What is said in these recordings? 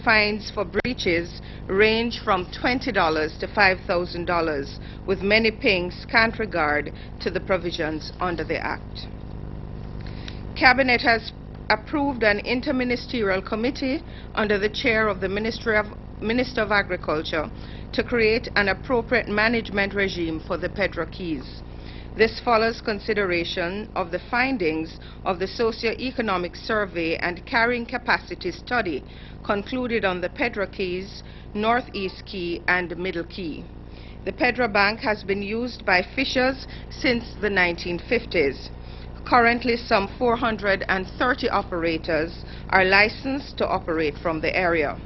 fines for breaches range from $20 to $5,000, with many paying scant regard to the provisions under the Act. Cabinet has approved an interministerial committee under the chair of the Minister of Agriculture to create an appropriate management regime for the Petrol Keys. This follows consideration of the findings of the socio-economic survey and carrying capacity study concluded on the Petrol Keys, Northeast Key, and Middle Key. The Petrol Bank has been used by fishers since the 1950s. Currently, some 430 operators are licensed to operate from the area.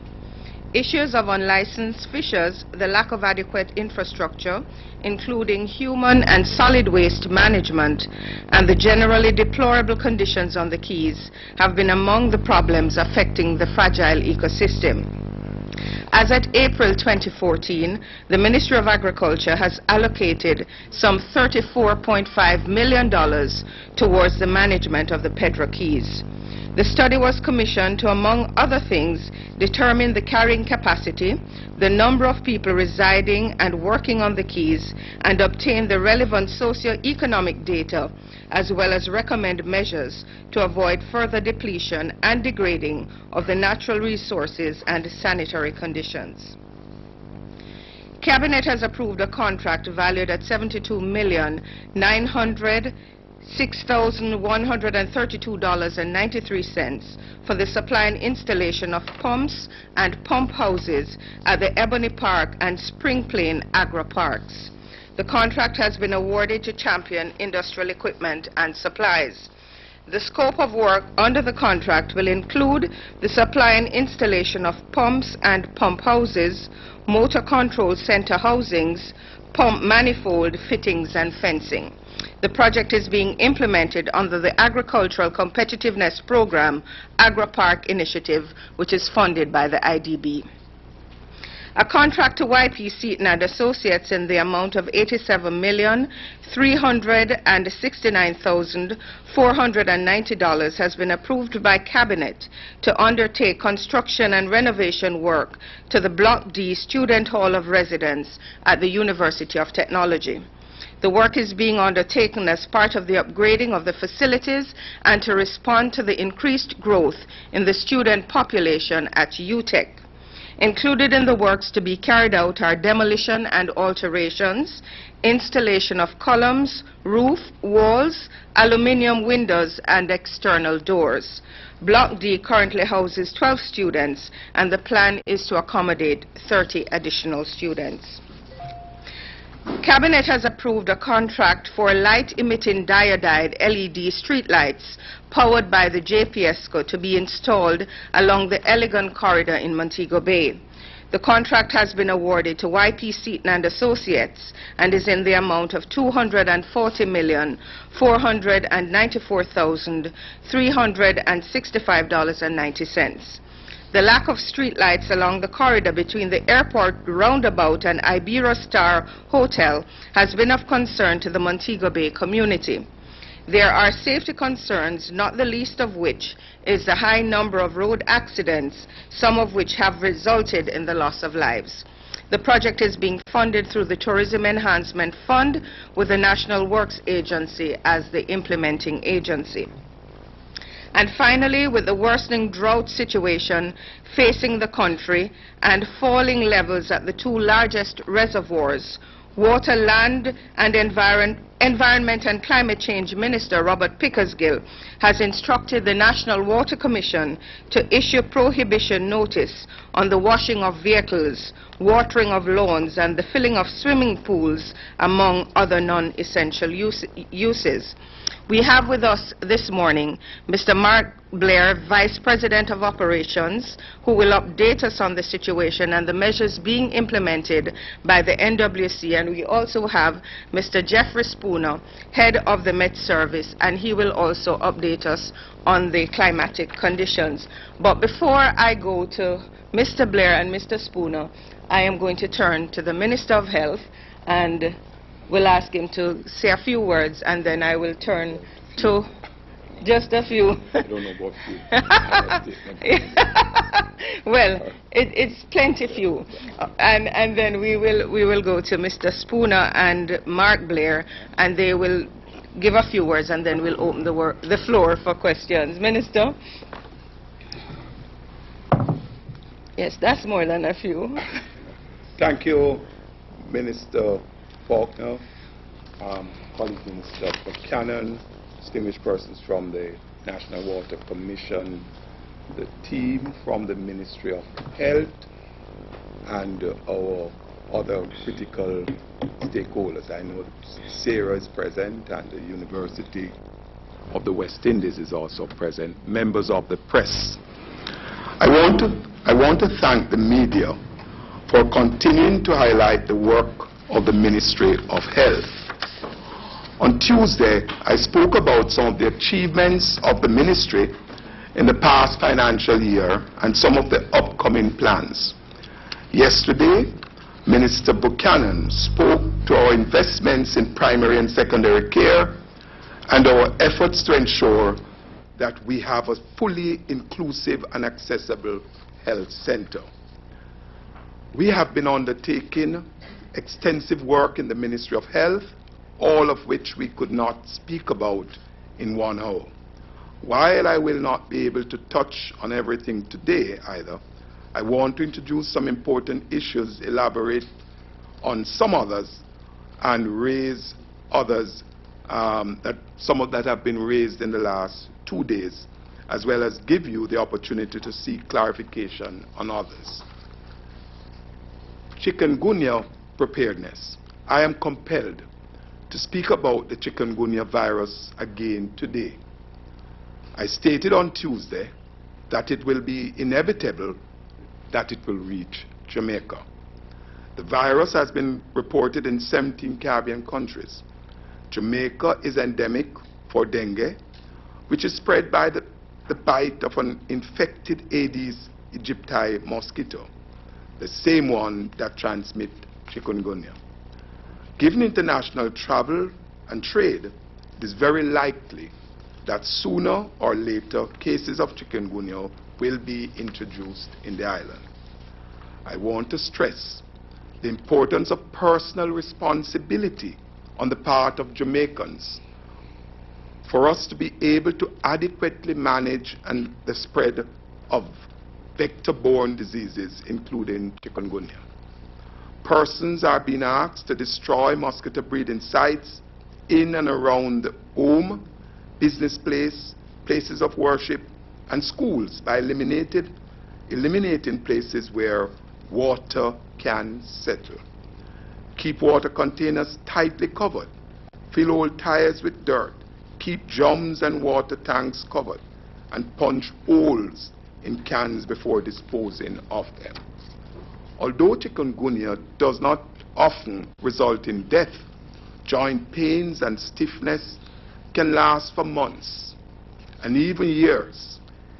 Issues of unlicensed fishers, the lack of adequate infrastructure, including human and solid waste management, and the generally deplorable conditions on the Keys have been among the problems affecting the fragile ecosystem. As at April 2014, the Ministry of Agriculture has allocated some $34.5 million towards the management of the Petrol Keys. The study was commissioned to, among other things, determine the carrying capacity, the number of people residing and working on the Keys, and obtain the relevant socio-economic data, as well as recommend measures to avoid further depletion and degrading of the natural resources and sanitary conditions. Cabinet has approved a contract valued at $72,906,132.93 for the supply and installation of pumps and pump houses at the Ebony Park and Spring Plain Agro Parks. The contract has been awarded to Champion Industrial Equipment and Supplies. The scope of work under the contract will include the supply and installation of pumps and pump houses, motor control center housings, pump manifold fittings, and fencing. The project is being implemented under the Agricultural Competitiveness Program Agri-Park Initiative, which is funded by the IDB. A contract to YP Seaton and Associates in the amount of $87,369,490 has been approved by Cabinet to undertake construction and renovation work to the Block D Student Hall of Residence at the University of Technology. The work is being undertaken as part of the upgrading of the facilities and to respond to the increased growth in the student population at UTech. Included in the works to be carried out are demolition and alterations, installation of columns, roof, walls, aluminium windows, and external doors. Block D currently houses 12 students, and the plan is to accommodate 30 additional students. Cabinet has approved a contract for light-emitting diodide LED streetlights powered by the JPSCO to be installed along the Elegant Corridor in Montego Bay. The contract has been awarded to YP Seaton and Associates and is in the amount of $240,494,365.90. The lack of streetlights along the corridor between the airport roundabout and Iberostar Hotel has been of concern to the Montego Bay community. There are safety concerns, not the least of which is the high number of road accidents, some of which have resulted in the loss of lives. The project is being funded through the Tourism Enhancement Fund with the National Works Agency as the implementing agency. And finally, with the worsening drought situation facing the country and falling levels at the two largest reservoirs, Water, Land and Environment and Climate Change Minister Robert Pickersgill has instructed the National Water Commission to issue prohibition notice on the washing of vehicles, watering of lawns, and the filling of swimming pools, among other non-essential uses. We have with us this morning Mr. Mark Blair, Vice President of Operations, who will update us on the situation and the measures being implemented by the NWC. And we also have Mr. Jeffrey Spooner, Head of the Met Service, and he will also update us on the climatic conditions. But before I go to Mr. Blair and Mr. Spooner, I am going to turn to the Minister of Health and will ask him to say a few words, and then I will turn to Just a few. I don't know about few. Well, it's plenty few. And then we will go to Mr. Spooner and Mark Blair, and they will give a few words, and then we'll open the floor for questions. Minister? Yes, that's more than a few. Thank you, Minister Faulkner, colleague Minister Buchanan, distinguished persons from the National Water Commission, the team from the Ministry of Health, and our other critical stakeholders. I know Sarah is present, and the University of the West Indies is also present, members of the press. I want to thank the media for continuing to highlight the work of the Ministry of Health. On Tuesday, I spoke about some of the achievements of the ministry in the past financial year and some of the upcoming plans. Yesterday, Minister Buchanan spoke to our investments in primary and secondary care and our efforts to ensure that we have a fully inclusive and accessible health center. We have been undertaking extensive work in the Ministry of Health, all of which we could not speak about in 1 hour. While I will not be able to touch on everything today either, I want to introduce some important issues, elaborate on some others, and raise others, some of that have been raised in the last 2 days, as well as give you the opportunity to seek clarification on others. Chikungunya preparedness. I am compelled to speak about the Chikungunya virus again today. I stated on Tuesday that it will be inevitable that it will reach Jamaica. The virus has been reported in 17 Caribbean countries. Jamaica is endemic for dengue, which is spread by the bite of an infected Aedes aegypti mosquito, the same one that transmits chikungunya. Given international travel and trade, it is very likely that sooner or later cases of chikungunya will be introduced in the island. I want to stress the importance of personal responsibility on the part of Jamaicans for us to be able to adequately manage the spread of vector-borne diseases, including chikungunya. Persons are being asked to destroy mosquito breeding sites in and around the home, business place, places of worship, and schools by eliminating places where water can settle. Keep water containers tightly covered. Fill old tires with dirt. Keep drums and water tanks covered, and punch holes in cans before disposing of them. Although chikungunya does not often result in death, joint pains and stiffness can last for months and even years.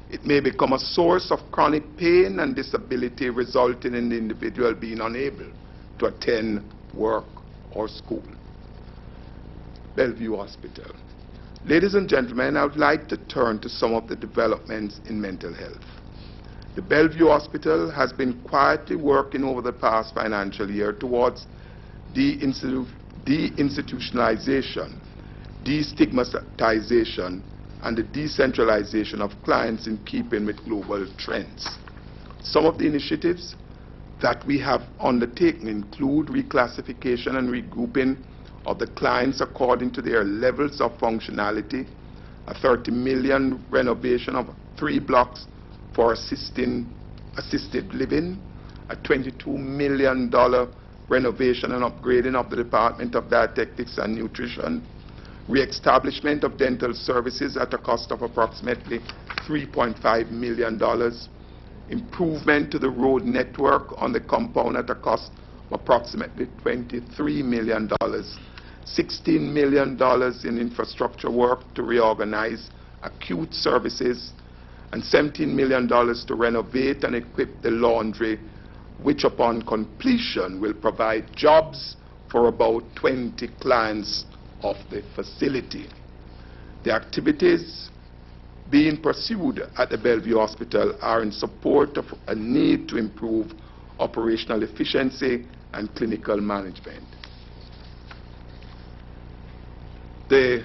It may become a source of chronic pain and disability, resulting in the individual being unable to attend work or school. Bellevue Hospital. Ladies and gentlemen, I would like to turn to some of the developments in mental health. The Bellevue Hospital has been quietly working over the past financial year towards deinstitutionalization, destigmatization, and the decentralization of clients in keeping with global trends. Some of the initiatives that we have undertaken include reclassification and regrouping of the clients according to their levels of functionality, a 30 million renovation of 3 blocks for assisted living, a $22 million renovation and upgrading of the Department of Dietetics and Nutrition, re-establishment of dental services at a cost of approximately $3.5 million, improvement to the road network on the compound at a cost of approximately $23 million, $16 million in infrastructure work to reorganize acute services, and $17 million to renovate and equip the laundry, which upon completion will provide jobs for about 20 clients of the facility. The activities being pursued at the Bellevue Hospital are in support of a need to improve operational efficiency and clinical management. The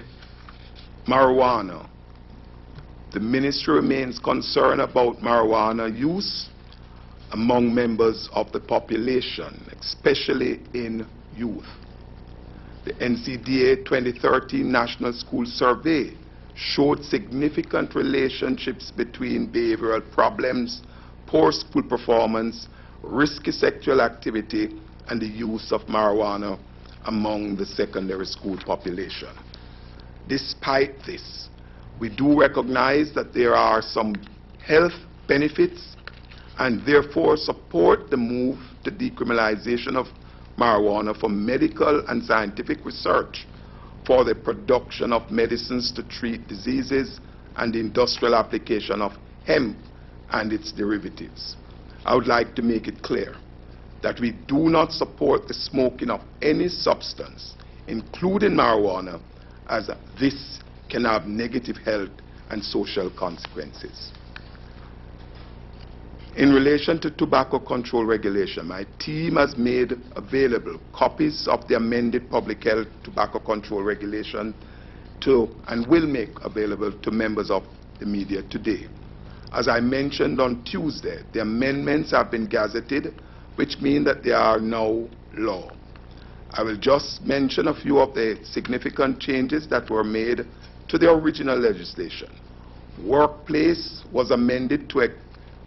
marijuana. The ministry remains concerned about marijuana use among members of the population, especially in youth. The NCDA 2013 National School Survey showed significant relationships between behavioral problems, poor school performance, risky sexual activity, and the use of marijuana among the secondary school population. Despite this, we do recognize that there are some health benefits and therefore support the move to decriminalization of marijuana for medical and scientific research, for the production of medicines to treat diseases, and the industrial application of hemp and its derivatives. I would like to make it clear that we do not support the smoking of any substance, including marijuana, as this can have negative health and social consequences. In relation to tobacco control regulation, my team has made available copies of the amended public health tobacco control regulation and will make available to members of the media today. As I mentioned on Tuesday, the amendments have been gazetted, which mean that they are now law. I will just mention a few of the significant changes that were made to the original legislation. Workplace was amended to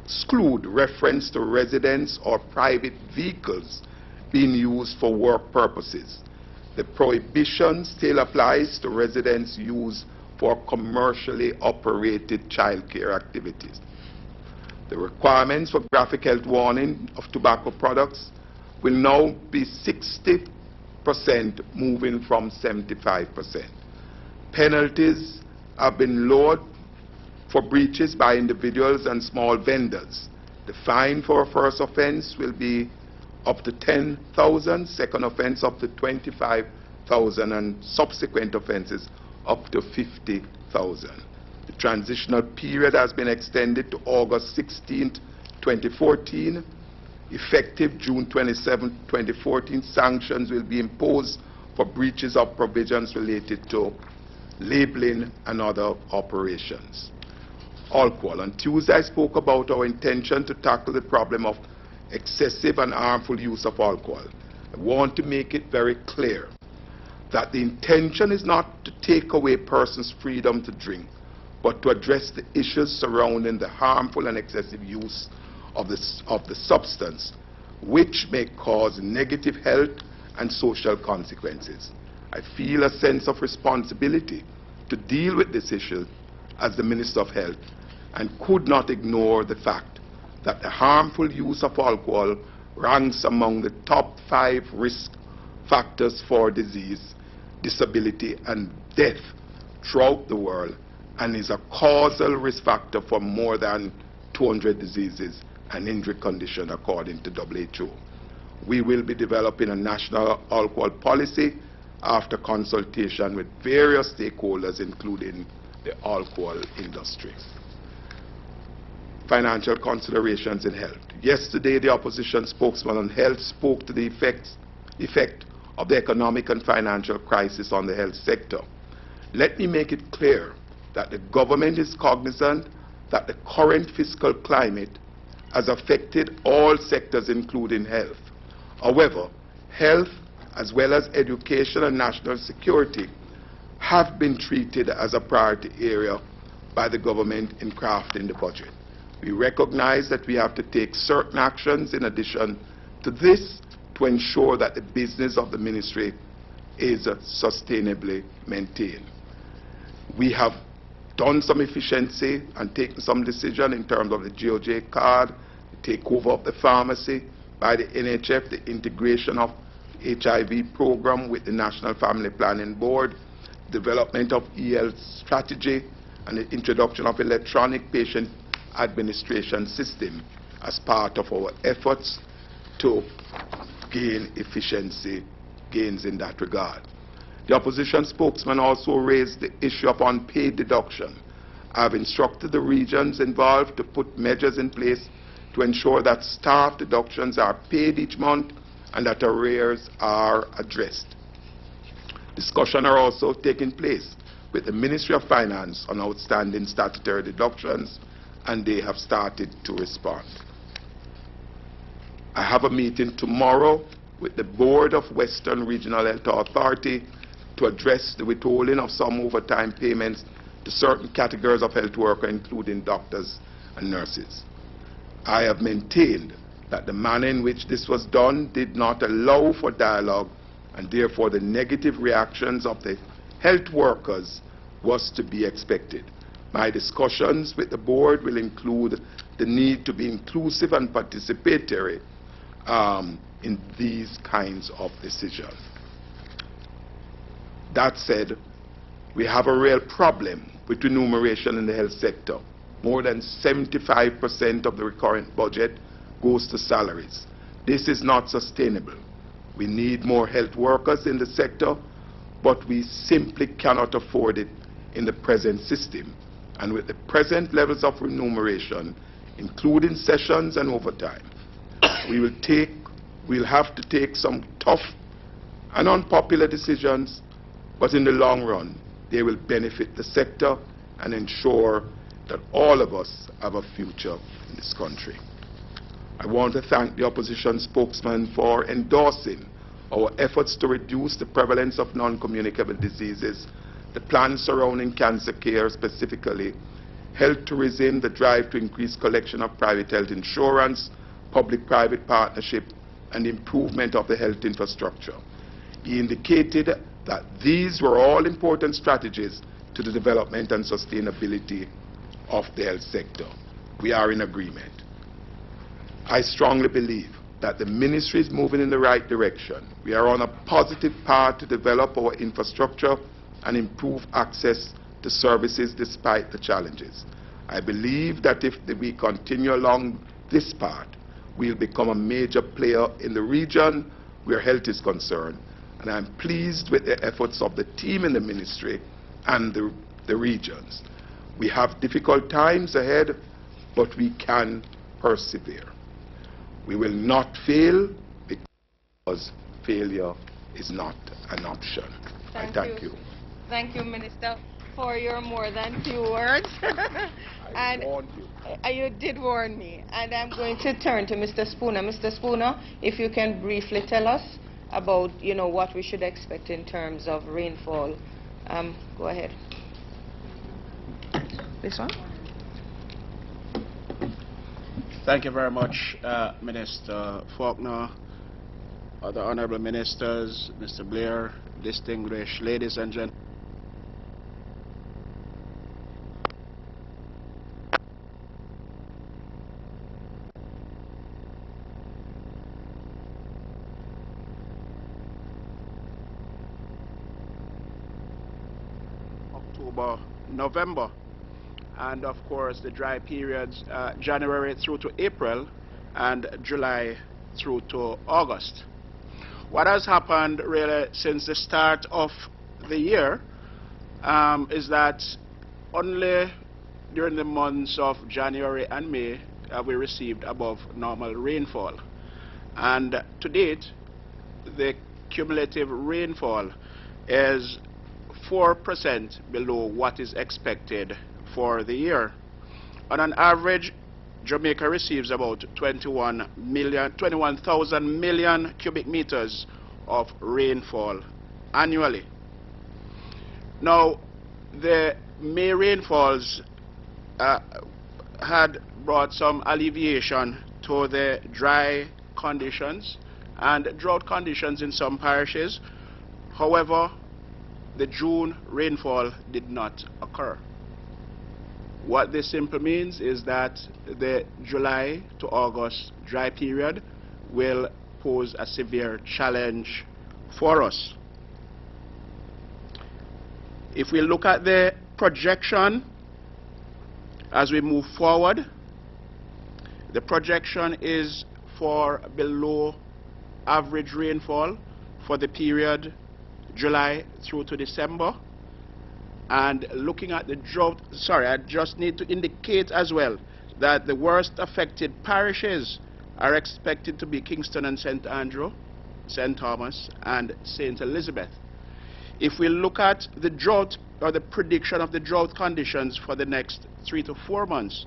exclude reference to residence or private vehicles being used for work purposes. The prohibition still applies to residence used for commercially operated childcare activities. The requirements for graphic health warning of tobacco products will now be 60%, moving from 75%. Penalties have been lowered for breaches by individuals and small vendors. The fine for a first offense will be up to 10,000, second offense up to 25,000, and subsequent offenses up to 50,000. The transitional period has been extended to August 16, 2014. Effective June 27, 2014, sanctions will be imposed for breaches of provisions related to labeling and other operations. Alcohol. On Tuesday, I spoke about our intention to tackle the problem of excessive and harmful use of alcohol. I want to make it very clear that the intention is not to take away persons' freedom to drink, but to address the issues surrounding the harmful and excessive use of the substance, which may cause negative health and social consequences. I feel a sense of responsibility to deal with this issue as the Minister of Health, and could not ignore the fact that the harmful use of alcohol ranks among the top 5 risk factors for disease, disability, and death throughout the world, and is a causal risk factor for more than 200 diseases and injury conditions according to WHO. We will be developing a national alcohol policy after consultation with various stakeholders, including the alcohol industry. Financial considerations in health. Yesterday, the opposition spokesman on health spoke to the effect of the economic and financial crisis on the health sector. Let me make it clear that the government is cognizant that the current fiscal climate has affected all sectors, including health. However, health, as well as education and national security, have been treated as a priority area by the government in crafting the budget. We recognize that we have to take certain actions in addition to this to ensure that the business of the ministry is sustainably maintained. We have done some efficiency and taken some decision in terms of the GOJ card, the takeover of the pharmacy by the NHF, the integration of HIV program with the National Family Planning Board, development of e-health strategy, and the introduction of electronic patient administration system as part of our efforts to gain efficiency gains in that regard. The opposition spokesman also raised the issue of unpaid deduction. I have instructed the regions involved to put measures in place to ensure that staff deductions are paid each month and that arrears are addressed. Discussions are also taking place with the Ministry of Finance on outstanding statutory deductions, and they have started to respond. I have a meeting tomorrow with the Board of Western Regional Health Authority to address the withholding of some overtime payments to certain categories of health workers, including doctors and nurses. I have maintained that the manner in which this was done did not allow for dialogue, and therefore the negative reactions of the health workers was to be expected. My discussions with the board will include the need to be inclusive and participatory in these kinds of decisions. That said, we have a real problem with remuneration in the health sector. More than 75% of the recurrent budget goes to salaries. This is not sustainable. We need more health workers in the sector, but we simply cannot afford it in the present system. And with the present levels of remuneration, including sessions and overtime, we'll have to take some tough and unpopular decisions, but in the long run, they will benefit the sector and ensure that all of us have a future in this country. I want to thank the opposition spokesman for endorsing our efforts to reduce the prevalence of non-communicable diseases, the plans surrounding cancer care specifically, health tourism, the drive to increase collection of private health insurance, public-private partnership, and improvement of the health infrastructure. He indicated that these were all important strategies to the development and sustainability of the health sector. We are in agreement. I strongly believe that the ministry is moving in the right direction. We are on a positive path to develop our infrastructure and improve access to services despite the challenges. I believe that if we continue along this path, we'll become a major player in the region where health is concerned. And I'm pleased with the efforts of the team in the ministry and the regions. We have difficult times ahead, but we can persevere. We will not fail because failure is not an option. I thank you. Thank you, Minister, for your more than few words. I warned you. You did warn me. And I'm going to turn to Mr. Spooner. Mr. Spooner, if you can briefly tell us about, what we should expect in terms of rainfall. Go ahead. This one? Thank you very much, Minister Faulkner, other honorable ministers, Mr. Blair, distinguished ladies and gentlemen. October, November, and of course the dry periods January through to April and July through to August. What has happened really since the start of the year is that only during the months of January and May have we received above normal rainfall, and to date the cumulative rainfall is 4% below what is expected for the year. On an average, Jamaica receives about 21,000 million cubic meters of rainfall annually. Now, the May rainfalls had brought some alleviation to the dry conditions and drought conditions in some parishes. However, the June rainfall did not occur. What this simply means is that the July to August dry period will pose a severe challenge for us. If we look at the projection as we move forward, the projection is for below average rainfall for the period July through to December. And looking at the drought, I just need to indicate as well that the worst affected parishes are expected to be Kingston and St. Andrew, St. Thomas, and St. Elizabeth. If we look at the drought or the prediction of the drought conditions for the next 3 to 4 months,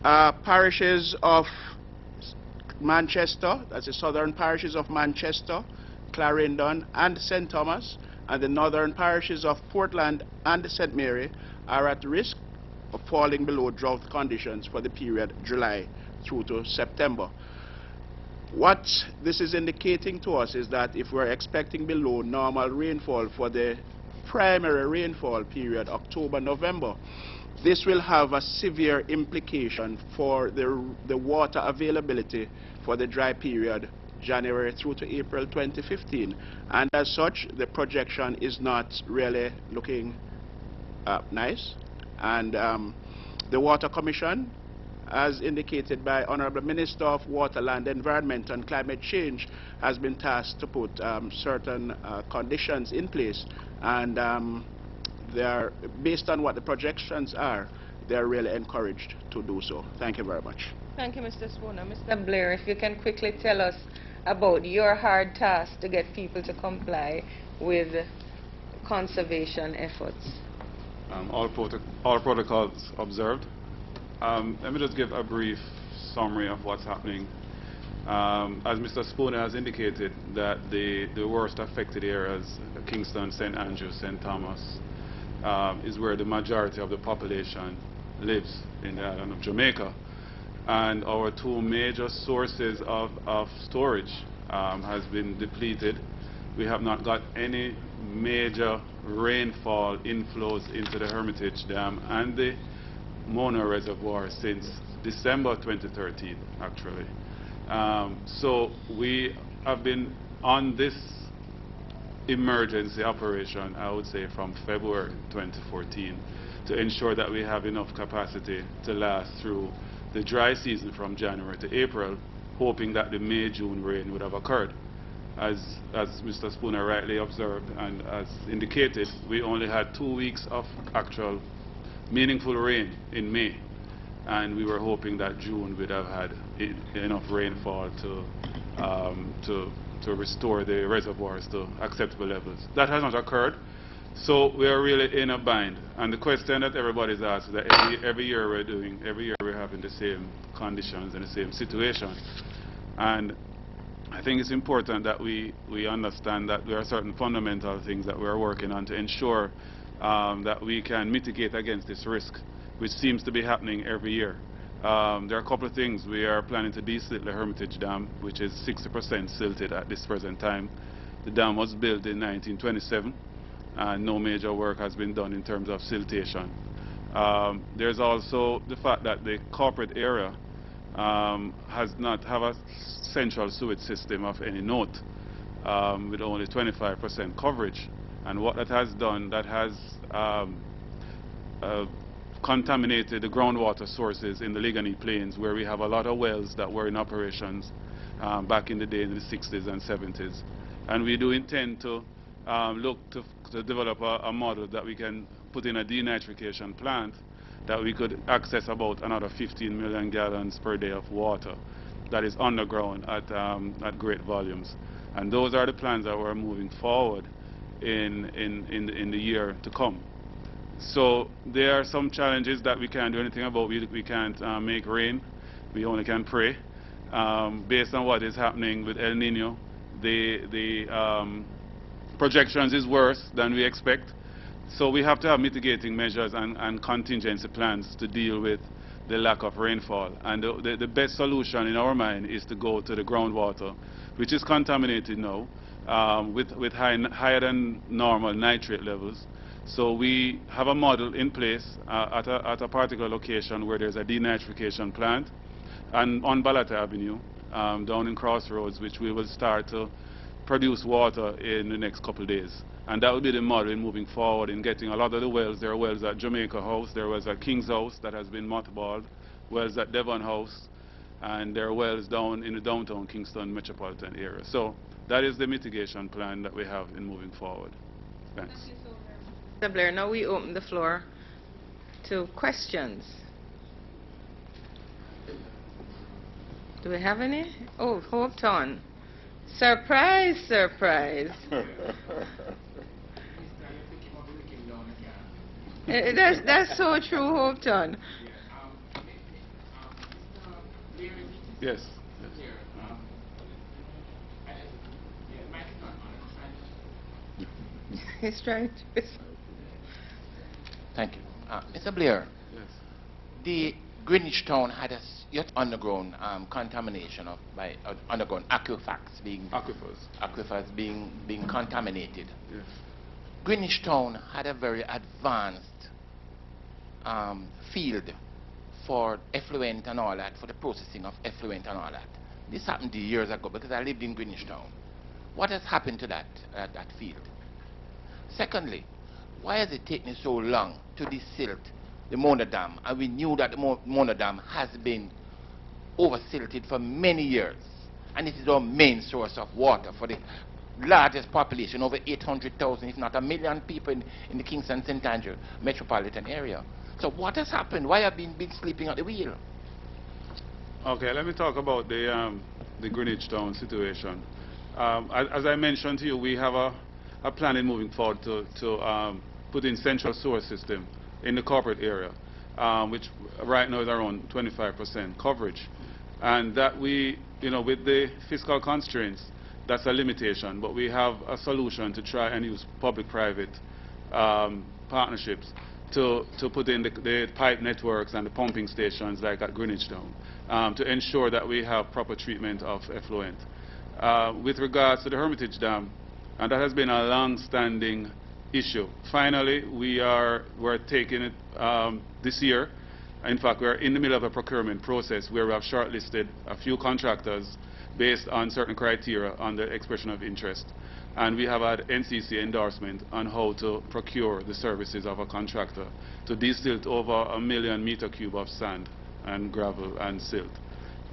parishes of Manchester, that's the southern parishes of Manchester, Clarendon, and St. Thomas, and the northern parishes of Portland and St. Mary are at risk of falling below drought conditions for the period July through to September. What this is indicating to us is that if we're expecting below normal rainfall for the primary rainfall period, October-November, this will have a severe implication for the water availability for the dry period January through to April 2015. And as such, the projection is not really looking nice. And the Water Commission, as indicated by Honorable Minister of Water, Land, Environment and Climate Change, has been tasked to put certain conditions in place. And they are, based on what the projections are, they are really encouraged to do so. Thank you very much. Thank you, Mr. Spooner. Mr. Blair, if you can quickly tell us about your hard task to get people to comply with conservation efforts. All protocols observed. Let me just give a brief summary of what's happening. As Mr. Spooner has indicated, that the worst affected areas, Kingston, St. Andrew, St. Thomas, is where the majority of the population lives in the island of Jamaica. And our two major sources of storage has been depleted. We have not got any major rainfall inflows into the Hermitage Dam and the Mona Reservoir since December 2013, actually. So we have been on this emergency operation, I would say, from February 2014 to ensure that we have enough capacity to last through the dry season from January to April, hoping that the May-June rain would have occurred. As Mr. Spooner rightly observed and as indicated, we only had 2 weeks of actual meaningful rain in May, and we were hoping that June would have had enough rainfall to restore the reservoirs to acceptable levels. That has not occurred, so we are really in a bind. And the question that everybody's asked is that every year we're having the same conditions and the same situation. And I think it's important that we understand that there are certain fundamental things that we are working on to ensure that we can mitigate against this risk, which seems to be happening every year. There are a couple of things. We are planning to desilt the Hermitage Dam, which is 60% silted at this present time. The dam was built in 1927, and no major work has been done in terms of siltation. There's also the fact that the corporate area has not have a central sewage system of any note, with only 25% coverage. And what that has done, that has contaminated the groundwater sources in the Ligani Plains, where we have a lot of wells that were in operations back in the day in the 60s and 70s. And we do intend to look to develop a model that we can put in a denitrification plant that we could access about another 15 million gallons per day of water that is underground at great volumes. And those are the plans that we're moving forward in the year to come. So there are some challenges that we can't do anything about. We can't make rain. We only can pray. Based on what is happening with El Nino, the projections is worse than we expect. So we have to have mitigating measures and contingency plans to deal with the lack of rainfall. And the best solution in our mind is to go to the groundwater, which is contaminated now with higher than normal nitrate levels. So we have a model in place at a particular location where there's a denitrification plant, and on Balata Avenue, down in Crossroads, which we will start to produce water in the next couple of days. And that will be the model in moving forward in getting a lot of the wells. There are wells at Jamaica House, there are wells at King's House that has been mothballed, wells at Devon House, and there are wells down in the downtown Kingston metropolitan area. So that is the mitigation plan that we have in moving forward. Thanks. Thank you so very much. Mr. Blair, now we open the floor to questions. Do we have any? Oh, Hope Ton. Surprise, surprise. That's so true, Hope Ton. Yes. He's trying to... Thank you. Mr. Blair, Yes. the Greenwich town had a yet underground contamination of underground aquifers being contaminated. Yes. Greenwich town had a very advanced field for effluent and all that, for the processing of effluent and all that. This happened years ago because I lived in Greenwich town. What has happened to that field? Secondly, why has it taken so long to desilt the Mona Dam? And we knew that the Mona Dam has been oversilted for many years, and it is our main source of water for the largest population, over 800,000, if not 1 million people in the Kingston St. Andrew metropolitan area. So what has happened? Why have we been sleeping at the wheel? Okay, let me talk about the Greenwich Town situation. As I mentioned to you, we have a plan in moving forward to put in central sewer system in the corporate area, which right now is around 25% coverage. And that we, with the fiscal constraints, that's a limitation, but we have a solution to try and use public-private partnerships to put in the pipe networks and the pumping stations like at Greenwich Town to ensure that we have proper treatment of effluent. With regards to the Hermitage Dam, and that has been a long-standing issue. Finally, we're taking it this year. In fact, we're in the middle of a procurement process where we have shortlisted a few contractors based on certain criteria on the expression of interest. And we have had NCC endorsement on how to procure the services of a contractor to desilt over 1 million meter cube of sand and gravel and silt.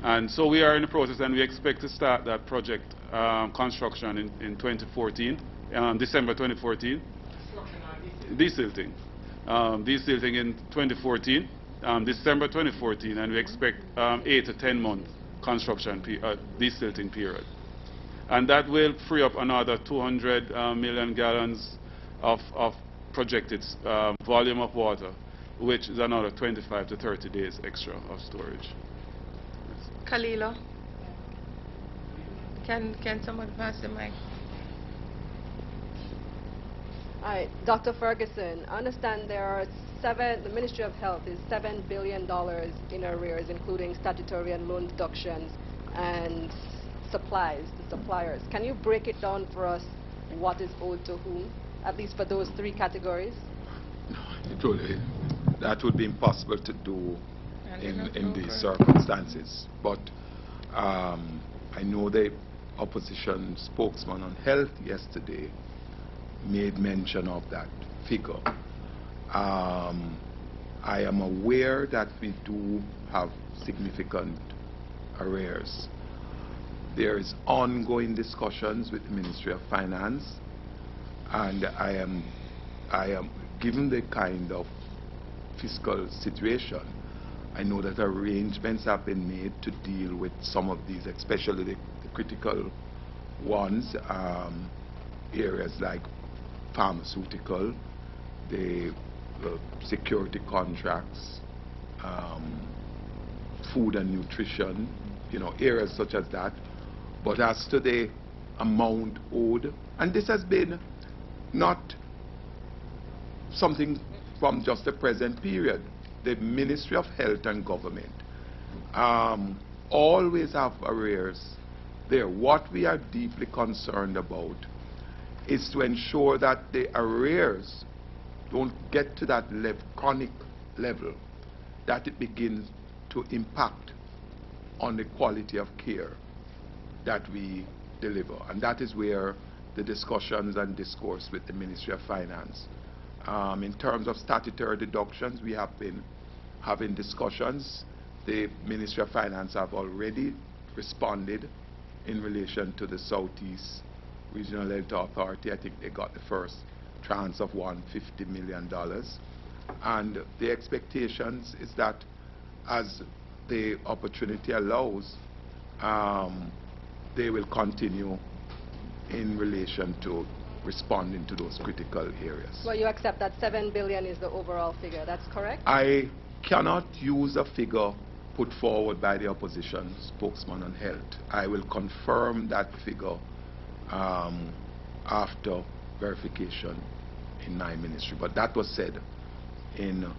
And so we are in the process, and we expect to start that project construction in 2014, December 2014. Desilting. Desilting in 2014, December 2014, and we expect 8 to 10 month construction desilting period. And that will free up another 200 million gallons of projected volume of water, which is another 25 to 30 days extra of storage. Kalila, can someone pass the mic? Hi, Dr. Ferguson. I understand the Ministry of Health is $7 billion in arrears, including statutory and loan deductions and supplies, the suppliers. Can you break it down for us what is owed to whom, at least for those 3 categories? That would be impossible to do in these circumstances. But I know the opposition spokesman on health yesterday made mention of that figure. I am aware that we do have significant arrears. There is ongoing discussions with the Ministry of Finance, and I am given the kind of fiscal situation, I know that arrangements have been made to deal with some of these, especially the critical ones, areas like pharmaceutical, the security contracts, food and nutrition, areas such as that. But as to the amount owed, and this has been not something from just the present period. The Ministry of Health and Government always have arrears there. What we are deeply concerned about is to ensure that the arrears don't get to that chronic level, that it begins to impact on the quality of care that we deliver. And that is where the discussions and discourse with the Ministry of Finance. In terms of statutory deductions, we have been having discussions. The Ministry of Finance have already responded in relation to the Southeast Regional Health Authority. I think they got the first tranche of $150 million. And the expectations is that as the opportunity allows, they will continue in relation to responding to those critical areas. Well, you accept that $7 billion is the overall figure, that's correct? I cannot use a figure put forward by the opposition spokesman on health. I will confirm that figure after verification in my ministry. But that was said in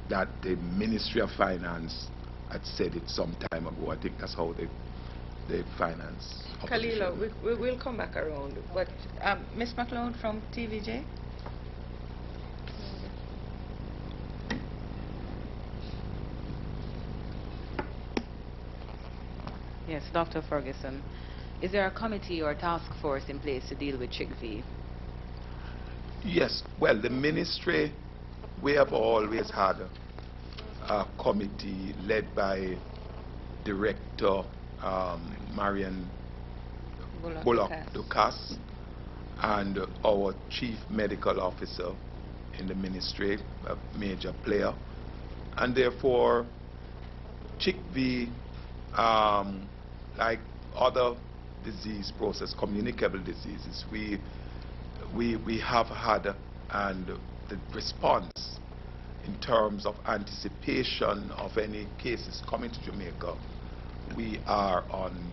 that the Ministry of Finance had said it some time ago. I think that's how they finance opposition. Khalila, we will come back around. But Ms. McLeod from TVJ? Yes, Dr. Ferguson. Is there a committee or task force in place to deal with CHIKV? Yes, well, the ministry, we have always had a committee led by Director Marian Bullock Dukas and our Chief Medical Officer in the ministry, a major player. And therefore, CHIKV, like other disease process, communicable diseases, we have had, and the response in terms of anticipation of any cases coming to Jamaica, we are on,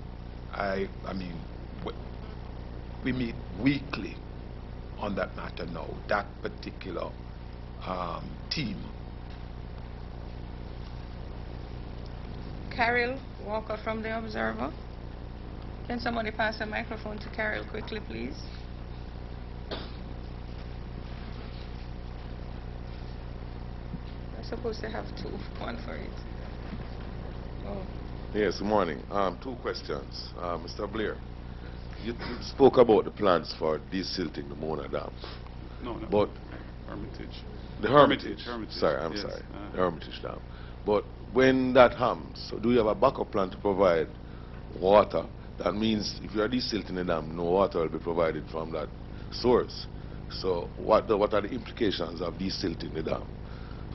I mean, we meet weekly on that matter now, that particular team. Carol Walker from The Observer. Can somebody pass a microphone to Carol quickly, please? I'm supposed to have two, one for it. Oh. Yes, good morning. Two questions. Mr. Blair, you spoke about the plans for desilting the Mona Dam. No. But Hermitage. The Hermitage. Hermitage. Sorry, I'm Yes. sorry. The Hermitage Dam. But when that happens, so do you have a backup plan to provide water? That means if you are desilting the dam, no water will be provided from that source. So what are the implications of desilting the dam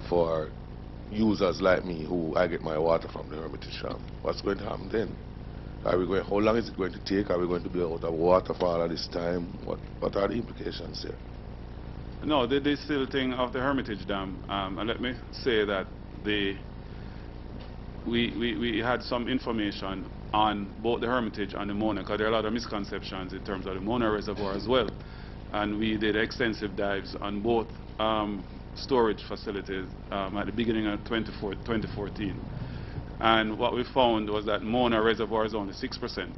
for users like me who I get my water from the Hermitage Dam? What's going to happen then? Are we going? How long is it going to take? Are we going to be out of water for all of this time? What are the implications here? No, the desilting of the Hermitage Dam, and let me say that we had some information on both the Hermitage and the Mona, because there are a lot of misconceptions in terms of the Mona Reservoir as well. And we did extensive dives on both storage facilities at the beginning of 2014. And what we found was that Mona Reservoir is only 6%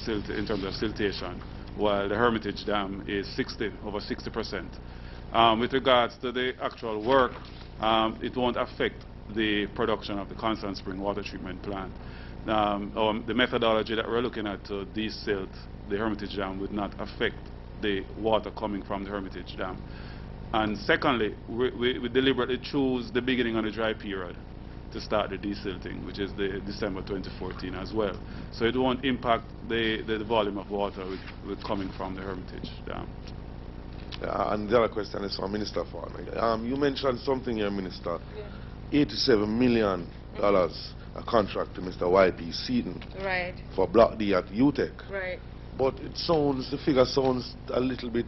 silt in terms of siltation, while the Hermitage Dam is over 60%. With regards to the actual work, it won't affect the production of the Constant Spring water treatment plant. The methodology that we're looking at to desilt the Hermitage Dam would not affect the water coming from the Hermitage Dam. And secondly, we deliberately choose the beginning of the dry period to start the desilting, which is the December 2014 as well. So it won't impact the volume of water coming from the Hermitage Dam. And the other question is for Minister Farmer. You mentioned something here, Minister. Yeah. $87 million a contract to Mr. Y.P. Seaton, right, for Block D at UTEC. Right. But the figure sounds a little bit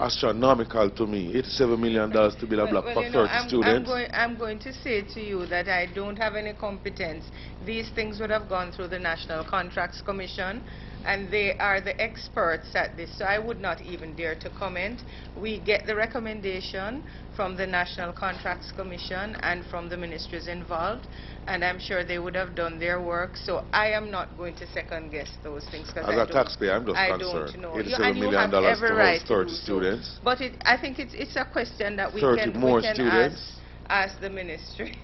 astronomical to me. $87 million to build a block for 30 students. I'm going to say to you that I don't have any competence. These things would have gone through the National Contracts Commission, and they are the experts at this, so I would not even dare to comment. We get the recommendation from the National Contracts Commission and from the ministries involved, and I'm sure they would have done their work, so I am not going to second guess those things. As a taxpayer, I'm just concerned. Don't know. $87 million to house 30 students. So. But I think it's a question that we 30 can, more we can students. ask the ministry.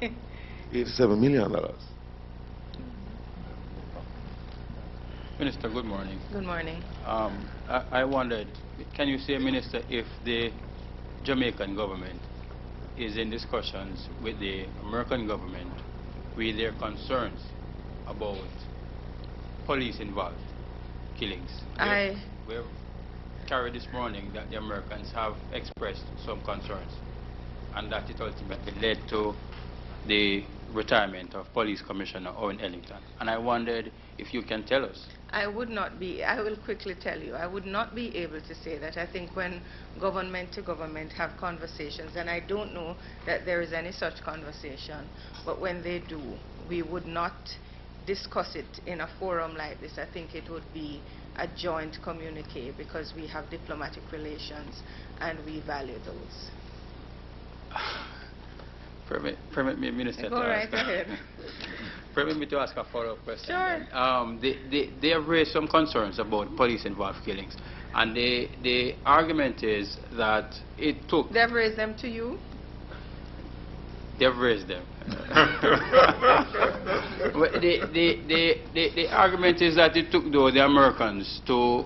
$87 million. Minister, good morning. Good morning. I wondered, can you say, Minister, if the Jamaican government is in discussions with the American government with their concerns about police-involved killings? carried this morning that the Americans have expressed some concerns, and that it ultimately led to the retirement of Police Commissioner Owen Ellington. And I wondered if you can tell us. I will quickly tell you, I would not be able to say that. I think when government to government have conversations, and I don't know that there is any such conversation, but when they do, we would not discuss it in a forum like this. I think it would be a joint communique because we have diplomatic relations and we value those. Permit me, Minister. Go right ahead. Permit me to ask a follow-up question. Sure. They have raised some concerns about police-involved killings, and the argument is that it took... They've raised them to you? They've raised them. The argument is that it took, though, the Americans to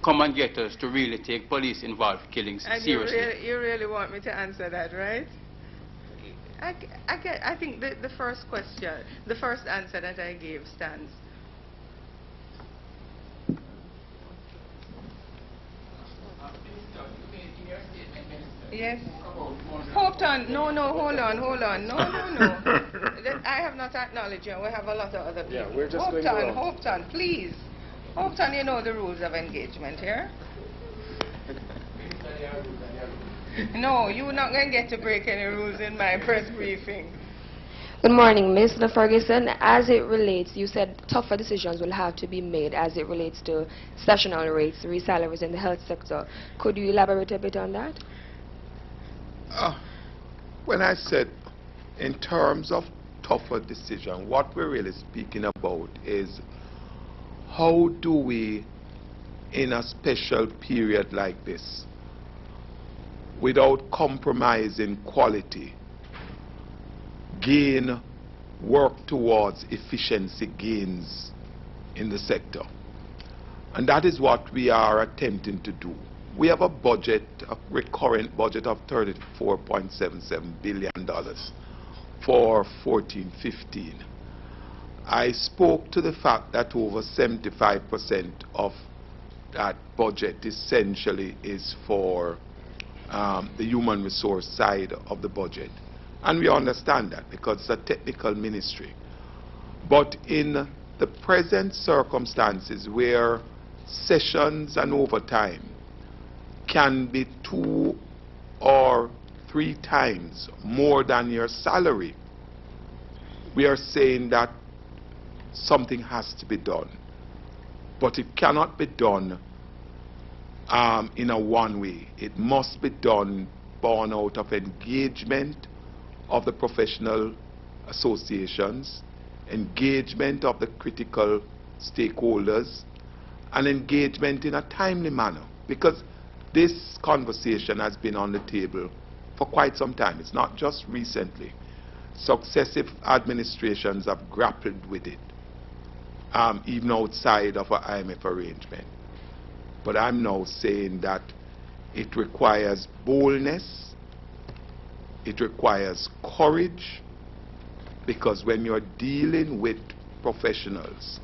come and get us to really take police-involved killings and seriously. You really want me to answer that, right? I think the first question, the first answer that I gave stands. Yes. Hold on. No, hold on. No. I have not acknowledged you. We have a lot of other people. Yeah, we're just going to... Hold on, please. Hold on, you know the rules of engagement here. No, you're not going to get to break any rules in my press briefing. Good morning, Mr. Ferguson. As it relates, you said tougher decisions will have to be made as it relates to sessional rates, resalaries in the health sector. Could you elaborate a bit on that? When I said in terms of tougher decision, what we're really speaking about is how do we, in a special period like this, without compromising quality, work towards efficiency gains in the sector. And that is what we are attempting to do. We have a budget, a recurrent budget of $34.77 billion for 14-15. I spoke to the fact that over 75% of that budget essentially is for the human resource side of the budget. And we understand that because it's a technical ministry. But in the present circumstances where sessions and overtime can be 2 or 3 times more than your salary, we are saying that something has to be done. But it cannot be done in a one way. It must be done born out of engagement of the professional associations, engagement of the critical stakeholders, and engagement in a timely manner. Because this conversation has been on the table for quite some time. It's not just recently. Successive administrations have grappled with it, even outside of an IMF arrangement. But I'm now saying that it requires boldness, it requires courage, because when you're dealing with professionals,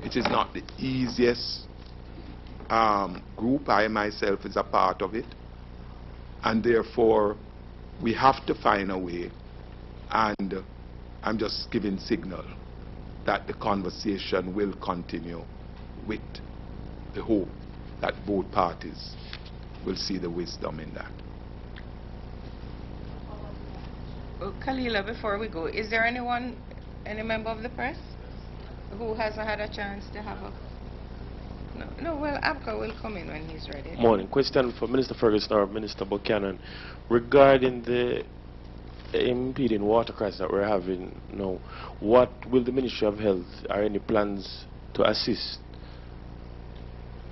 it is not the easiest group. I myself is a part of it, and therefore we have to find a way, and I'm just giving signal that the conversation will continue with the hope that both parties will see the wisdom in that. Kalila, before we go, is there any member of the press who hasn't had a chance to have a... No, well, Abka will come in when he's ready. Morning. Question for Minister Ferguson or Minister Buchanan regarding the impeding water crisis that we're having now. What will the Ministry of Health, are any plans to assist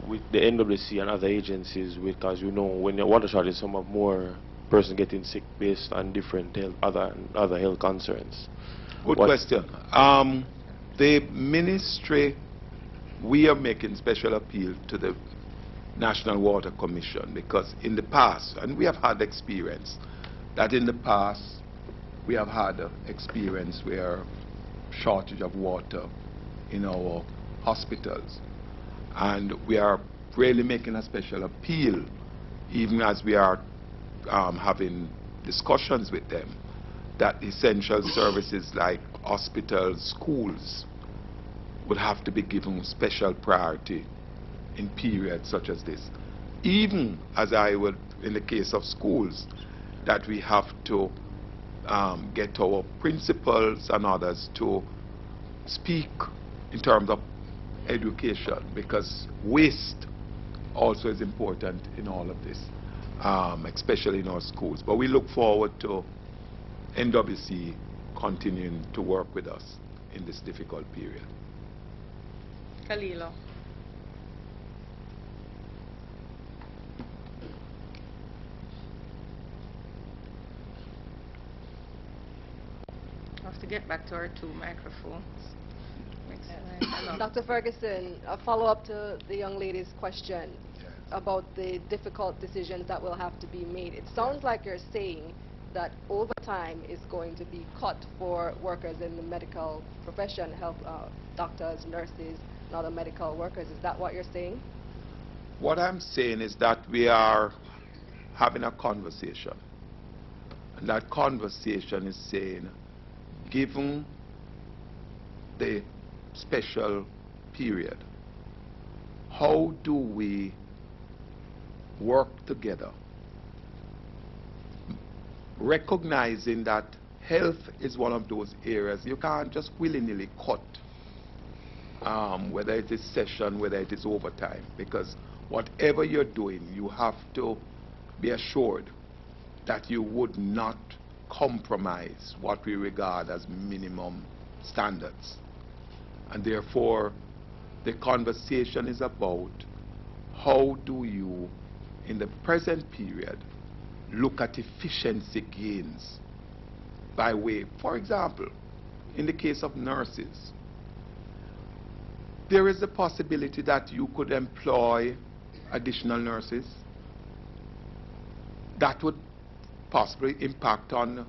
with the NWC and other agencies? Because you know when your water shortage, some have more persons getting sick based on different health, other health concerns. Good question. The ministry, we are making special appeal to the National Water Commission, because in the past, and we have had experience, that in the past we have had experience where shortage of water in our hospitals, and we are really making a special appeal, even as we are having discussions with them, that essential services like hospitals, schools, would have to be given special priority in periods such as this. Even as I would, in the case of schools, that we have to get our principals and others to speak in terms of education, because waste also is important in all of this, especially in our schools. But we look forward to NWC continuing to work with us in this difficult period. Kalilo. I have to get back to our two microphones. Next slide. Dr. Ferguson, a follow-up to the young lady's question about the difficult decisions that will have to be made. It sounds like you're saying that overtime is going to be cut for workers in the medical profession, health doctors, nurses, and other medical workers. Is that what you're saying? What I'm saying is that we are having a conversation. And that conversation is saying, given the special period, how do we work together, recognizing that health is one of those areas you can't just willy-nilly cut, whether it is session, whether it is overtime, because whatever you're doing, you have to be assured that you would not compromise what we regard as minimum standards. And therefore, the conversation is about how do you, in the present period, look at efficiency gains by way, for example, in the case of nurses, there is a possibility that you could employ additional nurses. That would possibly impact on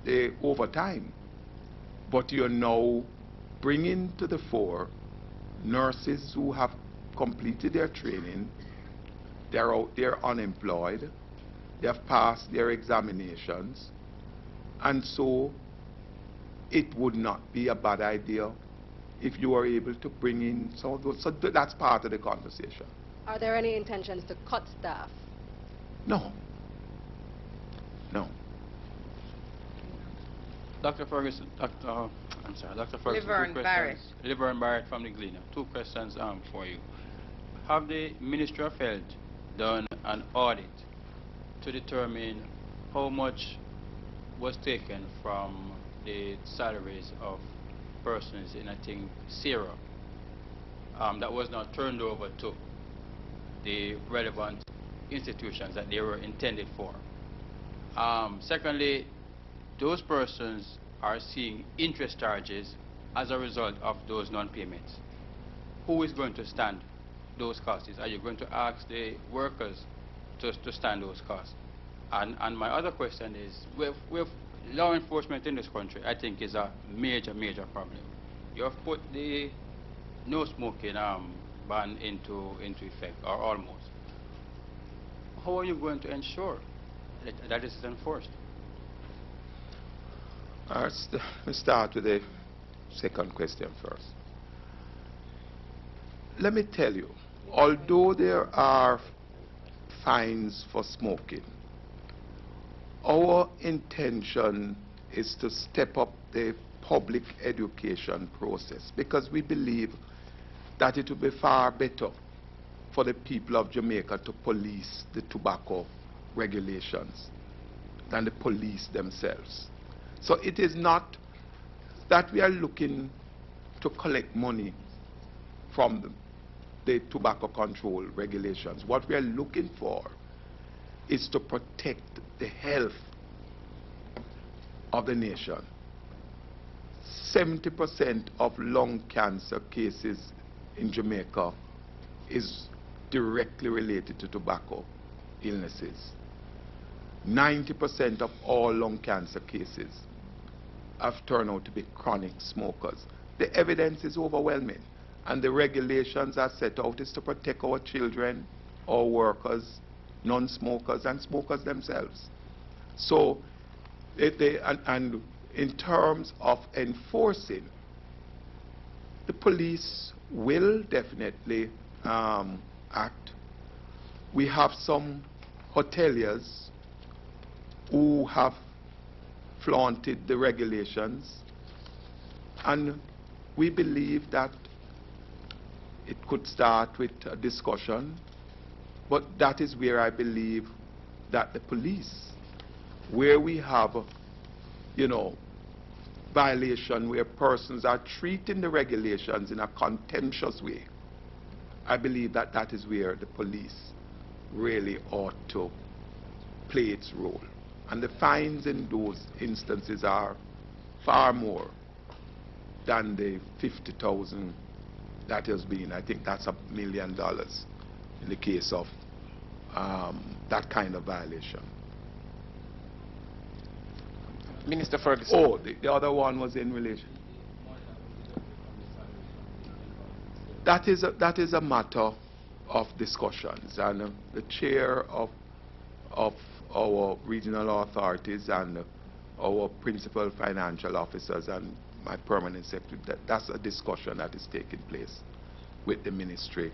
the overtime. But you're now bringing to the fore nurses who have completed their training, they're out there unemployed, they have passed their examinations, and so it would not be a bad idea if you are able to bring in some of those. So that's part of the conversation. Are there any intentions to cut staff? No. No. Dr. Ferguson, Dr. Ferguson. Laverne Barrett. Laverne Barrett from the Gleaner. Two questions for you. Have the Ministry of Health done an audit to determine how much was taken from the salaries of persons in, I think, SERA that was not turned over to the relevant institutions that they were intended for? Secondly, those persons are seeing interest charges as a result of those non-payments. Who is going to stand those costs? Are you going to ask the workers to stand those costs? And my other question is, with law enforcement in this country, I think is a major, major problem. You have put the no smoking ban into effect, or almost. How are you going to ensure that this is enforced? Let's start with the second question first. Let me tell you, although there are fines for smoking, our intention is to step up the public education process, because we believe that it would be far better for the people of Jamaica to police the tobacco regulations than the police themselves. So it is not that we are looking to collect money from the tobacco control regulations. What we are looking for is to protect the health of the nation. 70% of lung cancer cases in Jamaica is directly related to tobacco illnesses. 90% of all lung cancer cases have turned out to be chronic smokers. The evidence is overwhelming. and the regulations are set out is to protect our children, our workers, non-smokers, and smokers themselves. So, and in terms of enforcing, the police will definitely act. We have some hoteliers who have flaunted the regulations, and we believe that it could start with a discussion, but that is where I believe that the police, where we have, violation where persons are treating the regulations in a contemptuous way, I believe that that is where the police really ought to play its role. And the fines in those instances are far more than the 50,000 that has been. I think that's $1 million in the case of that kind of violation. Minister Ferguson. Oh, the other one was in relation. That is a matter of discussions, and the chair of our regional authorities and our principal financial officers and my permanent secretary, that's a discussion that is taking place with the Ministry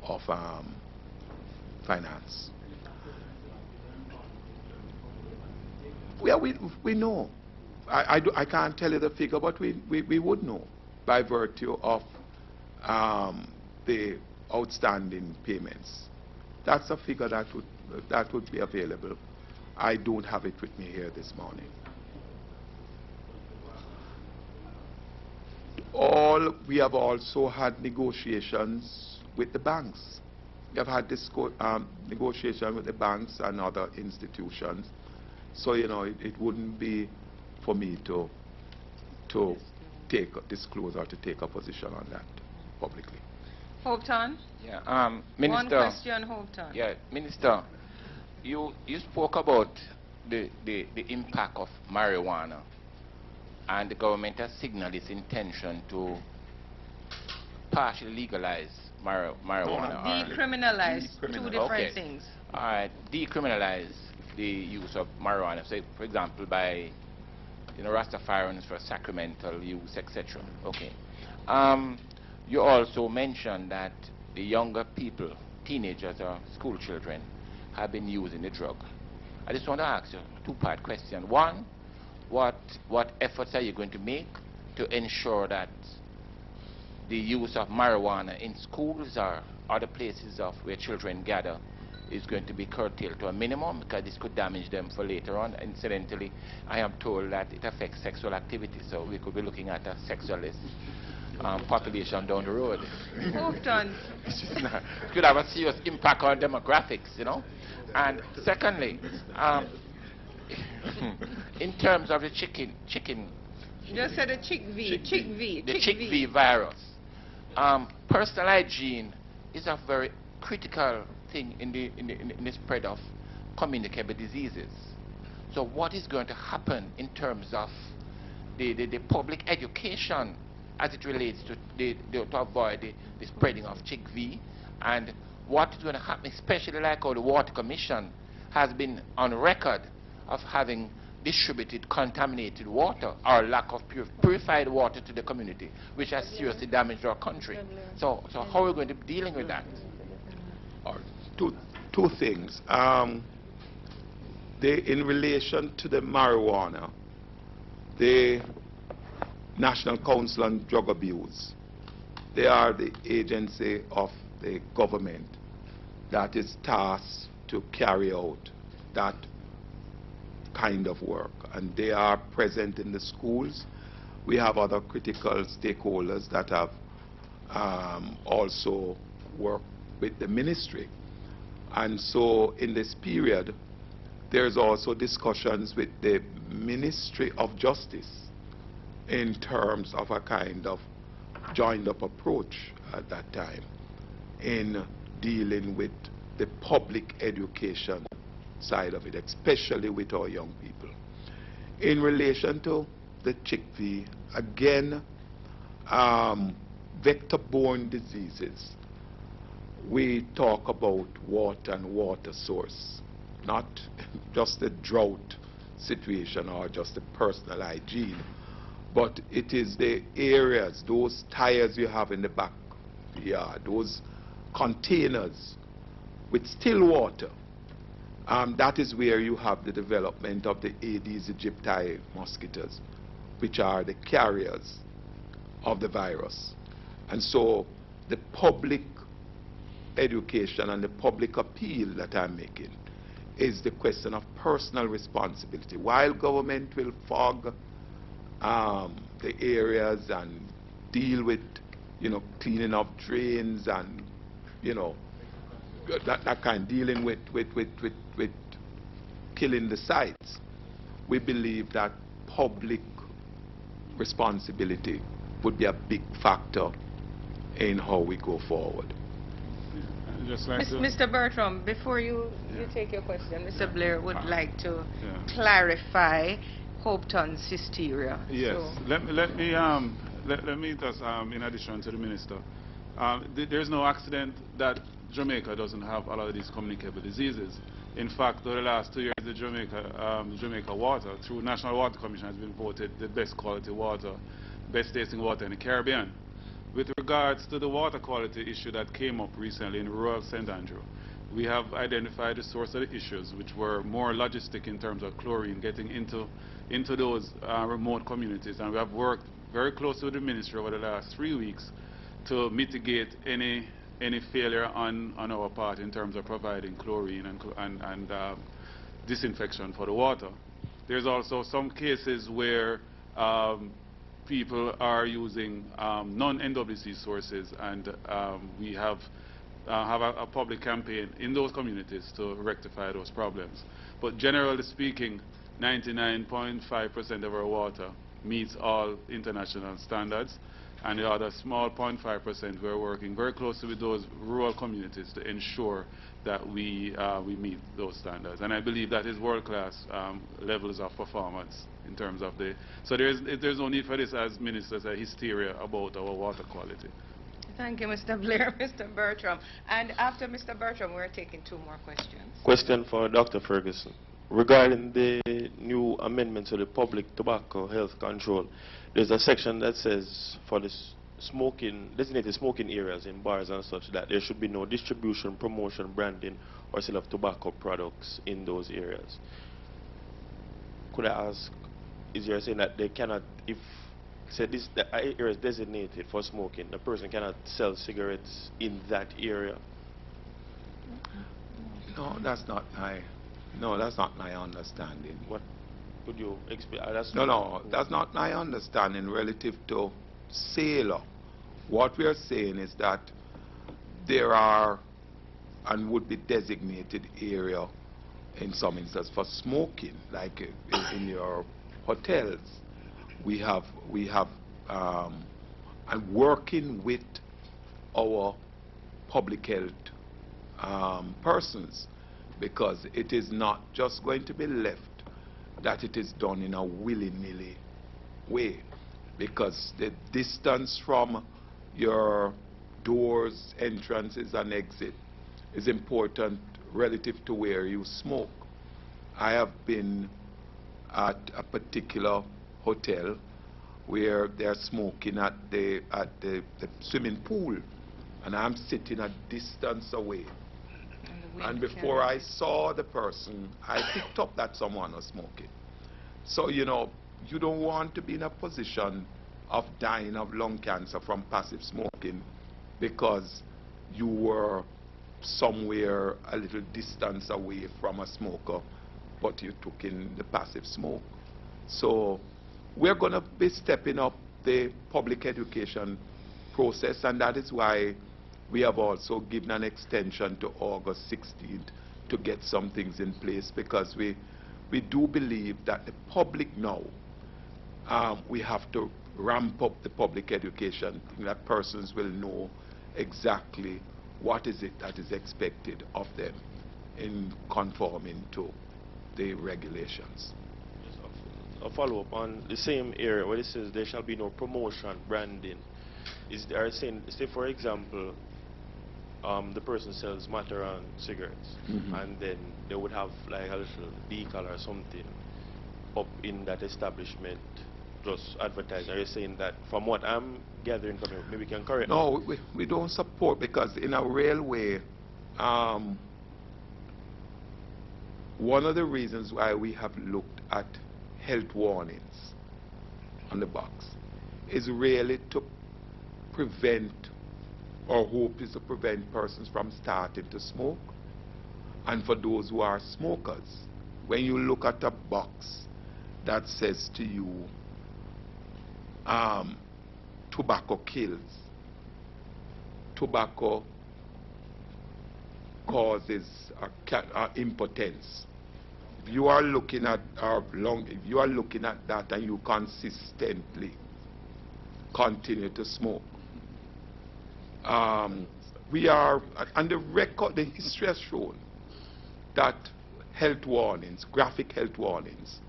of Finance. Yeah, we know. I can't tell you the figure, but we would know by virtue of the outstanding payments. That's a figure that would be available. I don't have it with me here this morning. We have also had negotiations with the banks. We have had negotiation with the banks and other institutions. So, it wouldn't be for me to disclose or to take a position on that publicly. Hopetoun? Yeah, Minister. One question, Hopetoun. Yeah, Minister, you spoke about the impact of marijuana, and the government has signaled its intention to partially legalize marijuana. Decriminalize, two different things. All right, decriminalize the use of marijuana, say, for example, by Rastafarians for sacramental use, etc. Okay. You also mentioned that the younger people, teenagers or school children, have been using the drug. I just want to ask you a two-part question. One, what efforts are you going to make to ensure that the use of marijuana in schools or other places of where children gather is going to be curtailed to a minimum, because this could damage them for later on? Incidentally, I am told that it affects sexual activity, so we could be looking at a sexualist population down the road. Hopetoun. It could have a serious impact on demographics, And secondly, in terms of the chicken. You just said the chick-V virus. Personal hygiene is a very critical thing in the spread of communicable diseases. So what is going to happen in terms of the public education as it relates to avoid the spreading of chick-V, and what is going to happen, especially like how the Water Commission has been on record of having distributed contaminated water or lack of purified water to the community, which has seriously damaged our country. So how are we going to be dealing with that? Two things. In relation to the marijuana, the National Council on Drug Abuse, they are the agency of the government that is tasked to carry out that kind of work, and they are present in the schools. We have other critical stakeholders that have also worked with the ministry, and so in this period there's also discussions with the Ministry of Justice in terms of a kind of joined up approach at that time in dealing with the public education side of it, especially with our young people. In relation to the chick-V, again, vector-borne diseases, we talk about water and water source, not just a drought situation or just a personal hygiene, but it is the areas, those tires you have in the backyard, those containers with still water. That is where you have the development of the Aedes aegypti mosquitoes, which are the carriers of the virus. And so the public education and the public appeal that I'm making is the question of personal responsibility. While government will fog the areas and deal with, cleaning up drains and, that kind, dealing with killing the sites, we believe that public responsibility would be a big factor in how we go forward. Just like Mr. Bertram, before you take your question, Mr. Blair would like to clarify Hopeton's hysteria. Yes. So. Let me just, in addition to the minister, there's no accident that Jamaica doesn't have a lot of these communicable diseases. In fact, over the last 2 years, the Jamaica water, through National Water Commission, has been voted the best quality water, best tasting water in the Caribbean. With regards to the water quality issue that came up recently in rural St. Andrew, we have identified the source of the issues, which were more logistic in terms of chlorine getting into those remote communities, and we have worked very closely with the ministry over the last 3 weeks to mitigate any failure on our part in terms of providing chlorine and disinfection for the water. There's also some cases where people are using non-NWC sources, and we have a public campaign in those communities to rectify those problems. But generally speaking, 99.5% of our water meets all international standards, and the other small 0.5% we're working very closely with those rural communities to ensure that we meet those standards. And I believe that is world-class levels of performance in terms of so there's no need for this, as Minister said, hysteria about our water quality. Thank you, Mr. Blair. Mr. Bertram. And after Mr. Bertram, we're taking 2 more questions. Question for Dr. Ferguson. Regarding the new amendment to the Public Tobacco Health Control, there's a section that says for the designated smoking areas in bars and such, that there should be no distribution, promotion, branding, or sale of tobacco products in those areas. Could I ask, is there saying that they cannot, if say the area is designated for smoking, the person cannot sell cigarettes in that area? No, that's not my understanding. What could you explain? No, that's not my understanding relative to sale. What we are saying is that there are and would be designated area in some instances for smoking, like in your hotels. We have and working with our public health persons, because it is not just going to be left that it is done in a willy-nilly way, because the distance from your doors, entrances and exit is important relative to where you smoke. I have been at a particular hotel where they're smoking at the swimming pool, and I'm sitting a distance away. And before I saw the person, I picked up that someone was smoking. So, you don't want to be in a position of dying of lung cancer from passive smoking because you were somewhere a little distance away from a smoker, but you took in the passive smoke. So we're going to be stepping up the public education process, and that is why we have also given an extension to August 16th to get some things in place, because we do believe that the public now, we have to ramp up the public education, that persons will know exactly what is it that is expected of them in conforming to the regulations. A follow-up on the same area where it says there shall be no promotion, branding, is they are saying, say for example, the person sells Mataran cigarettes, and then they would have like a little decal or something up in that establishment just advertising. Are you saying that, from what I'm gathering from you, maybe you can correct me? No, we don't support, because in a real way, one of the reasons why we have looked at health warnings on the box is really to prevent, our hope is to prevent persons from starting to smoke. And for those who are smokers, when you look at a box that says to you, tobacco kills, tobacco causes impotence. If you are looking at if you are looking at that and you consistently continue to smoke, we are, and the record, the history has shown that health warnings, graphic health warnings,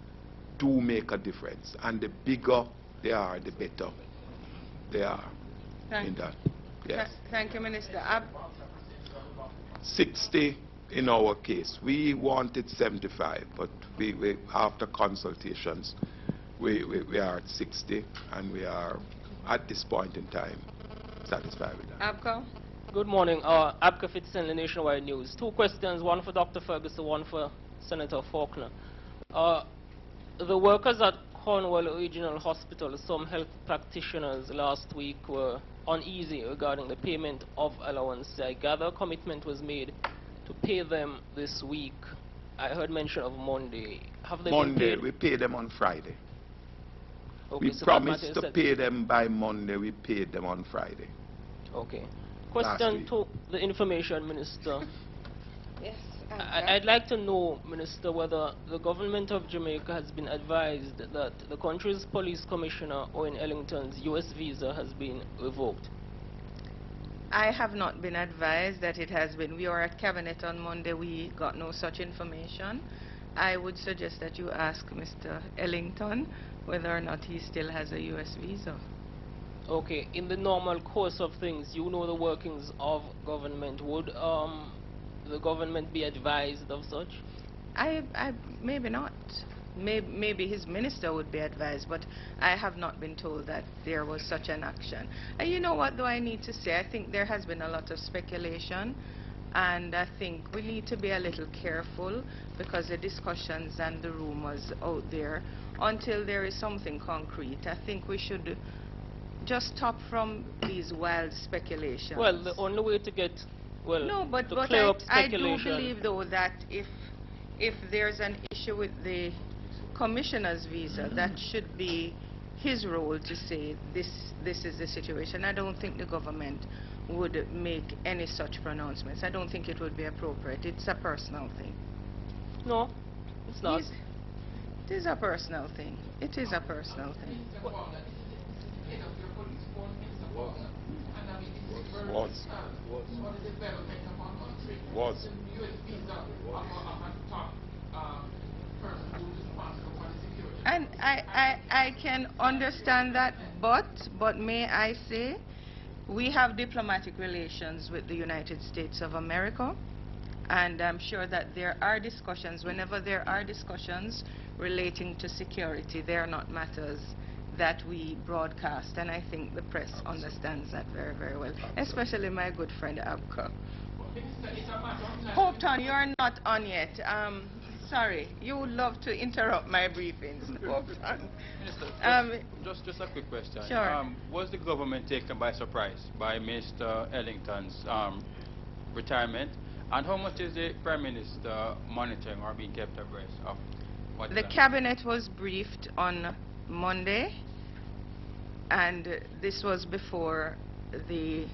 do make a difference, and the bigger they are, the better they are in that. Yes. Thank you, Minister. 60 in our case. We wanted 75, but we after consultations, we are at 60, and we are at this point in time satisfied with that. Abco? Good morning. Abco Fitzgerald, Nationwide News. Two questions, one for Dr. Ferguson, one for Senator Faulkner. The workers at Cornwall Regional Hospital, some health practitioners last week were uneasy regarding the payment of allowance. I gather a commitment was made to pay them this week. I heard mention of Monday. Have they been paid? We pay them on Friday. Okay, We so promised to pay them by Monday. We paid them on Friday. Okay. Question to the Information Minister. Yes. I'd like to know, Minister, whether the government of Jamaica has been advised that the country's police commissioner, Owen Ellington's U.S. visa has been revoked. I have not been advised that it has been. We were at Cabinet on Monday. We got no such information. I would suggest that you ask Mr. Ellington whether or not he still has a U.S. visa. Okay. In the normal course of things, you know the workings of government. Would the government be advised of such? Maybe not. Maybe his minister would be advised, but I have not been told that there was such an action. And you know what, though, I need to say, I think there has been a lot of speculation, and I think we need to be a little careful, because the discussions and the rumors out there, until there is something concrete, I think we should just stop from these wild speculations. Well, the only way to get, well, no, but to clear up I speculation. do believe, though, that if there's an issue with the commissioner's visa, that should be his role to say this is the situation. I don't think the government would make any such pronouncements. I don't think it would be appropriate. It's a personal thing. No, it's not. It is a personal thing. It is a personal thing. And I can understand that, but may I say, we have diplomatic relations with the United States of America, and I'm sure that there are discussions. Whenever there are discussions relating to security, they are not matters that we broadcast, and I think the press understands that very, very well, especially my good friend Abka. Hopeton, you're not on yet. Sorry, you would love to interrupt my briefings. Hopeton. Minister, just a quick question. Sure. Was the government taken by surprise by Mr. Ellington's retirement? And how much is the Prime Minister monitoring or being kept abreast of what is The happening? Cabinet was briefed on Monday, and this was before the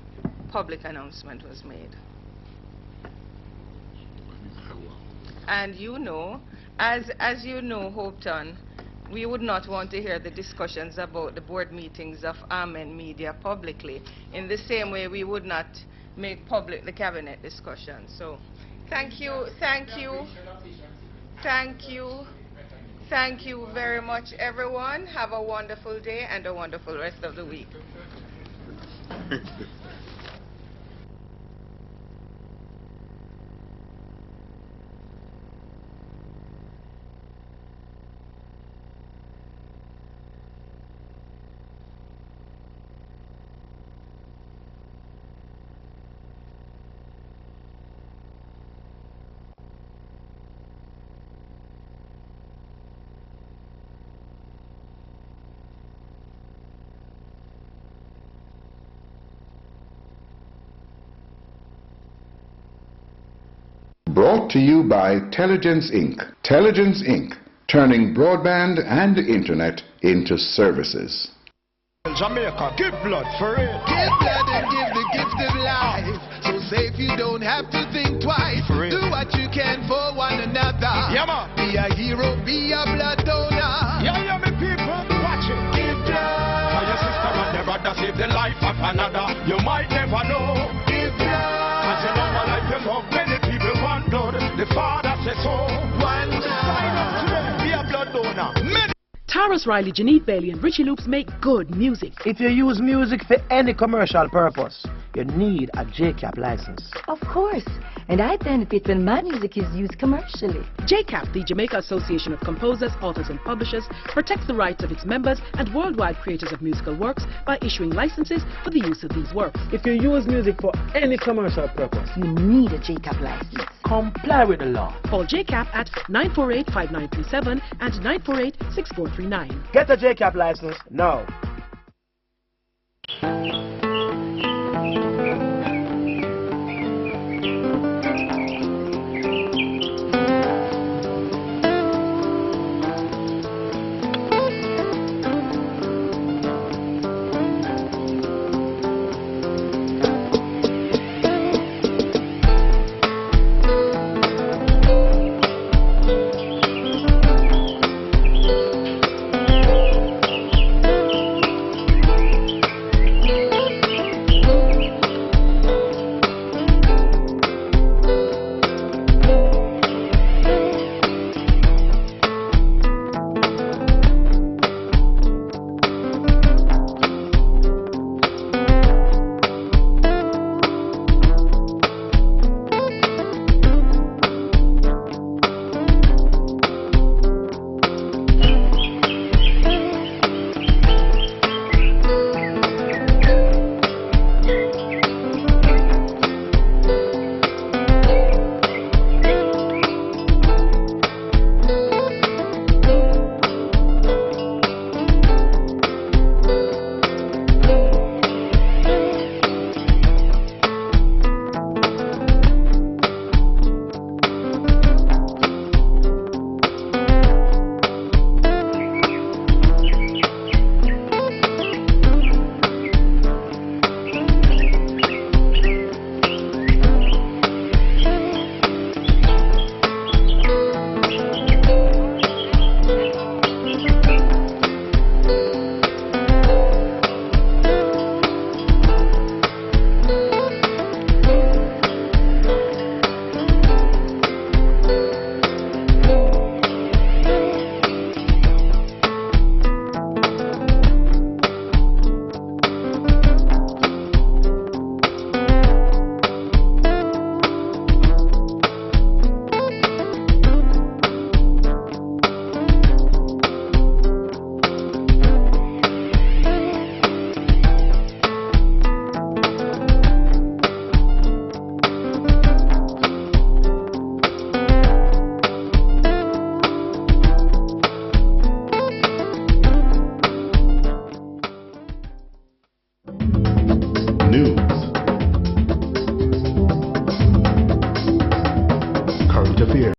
public announcement was made. And you know, as you know, Hopeton, we would not want to hear the discussions about the board meetings of Amen Media publicly, in the same way we would not make public the Cabinet discussion. So, thank you very much, everyone. Have a wonderful day and a wonderful rest of the week. Brought to you by Telligence Inc. Telligence Inc., turning broadband and internet into services. Jamaica, give blood for it. Give blood and give the gift of life. So safe you don't have to think twice. Do what you can for one another. Yeah, man. Be a hero, be a blood donor. Yeah, me people, watch it. Give blood. For your sister and your brother, save the life of another. You might never know. Give blood. Cause you know my life, you love many people want blood. The Father says so. One sign up today, be a blood donor. Taurus Riley, Janeet Bailey and Richie Loops make good music. If you use music for any commercial purpose, you need a JCAP license. Of course. And I benefit when my music is used commercially. JCAP, the Jamaica Association of Composers, Authors and Publishers, protects the rights of its members and worldwide creators of musical works by issuing licenses for the use of these works. If you use music for any commercial purpose, you need a JCAP license. Comply with the law. Call JCAP at 948-5937 and 948-6439. Get a JCAP license now.